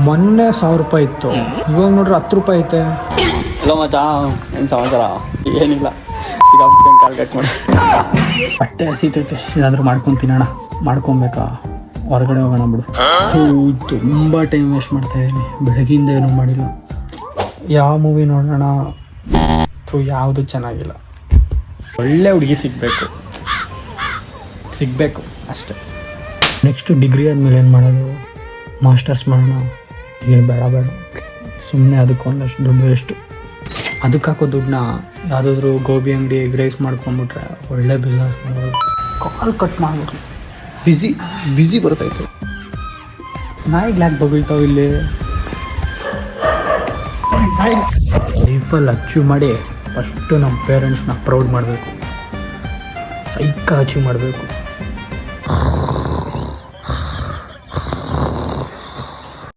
ಮೊನ್ನೆ 1000 ರೂಪಾಯಿ ಇತ್ತು, ಇವಾಗ ನೋಡ್ರಿ 10 ರೂಪಾಯಿ ಐತೆ. ಹಲೋ ಮಚಾ, ಏನು ಸಮಾಚಾರ? ಏನಿಲ್ಲ, ಈಗ ಕಾಲ್ ಕಟ್ ಮಾಡಿ. ಹೊಟ್ಟೆ ಹಸಿತೈತೆ, ಏನಾದರೂ ಮಾಡ್ಕೊಂಡು ತಿನ್ನೋಣ. ಮಾಡ್ಕೊಬೇಕಾ? ಹೊರಗಡೆ ಹೋಗೋಣ ಬಿಡು. ತುಂಬ ಟೈಮ್ ವೇಸ್ಟ್ ಮಾಡ್ತಾಯಿದ್ದೀನಿ, ಬೆಳಗಿಂದ ಏನೂ ಮಾಡಿಲ್ಲ. ಯಾವ ಮೂವಿ ನೋಡೋಣ? ಯಾವುದು ಚೆನ್ನಾಗಿಲ್ಲ. ಒಳ್ಳೆ ಹುಡುಗಿ ಸಿಗಬೇಕು ಅಷ್ಟೆ. ನೆಕ್ಸ್ಟು ಡಿಗ್ರಿ ಆದಮೇಲೆ ಏನು ಮಾಡೋದು? ಮಾಸ್ಟರ್ಸ್ ಮಾಡೋಣ? ಏನು ಬೇಡ, ಸುಮ್ಮನೆ ಅದಕ್ಕೆ ಒಂದಷ್ಟು ದುಡ್ಡು ವೇಸ್ಟು. ಅದಕ್ಕೆ ಹಾಕೋ ದುಡ್ಡನ್ನ ಯಾವುದಾದ್ರೂ ಗೋಬಿ ಅಂಗಡಿ ಎಗ್ ರೈಸ್ ಮಾಡ್ಕೊಂಬಿಟ್ರೆ ಒಳ್ಳೆ ಬಿಸ್ನೆಸ್ ಮಾಡೋದು. ಕಾಲ್ ಕಟ್ ಮಾಡ್ಬಿಟ್ರು, ಬ್ಯುಸಿ ಬರ್ತೈತೆ. ನಾಯಿಗೆ ಯಾಕೆ ಬಗಳ್ತಾವೆ ಇಲ್ಲಿ? ಲೈಫಲ್ಲಿ ಅಚೀವ್ ಮಾಡಿ ಫಸ್ಟು ನಮ್ಮ ಪೇರೆಂಟ್ಸ್ನ ಪ್ರೌಡ್ ಮಾಡಬೇಕು, ಸೈಕ ಅಚೀವ್ ಮಾಡಬೇಕು.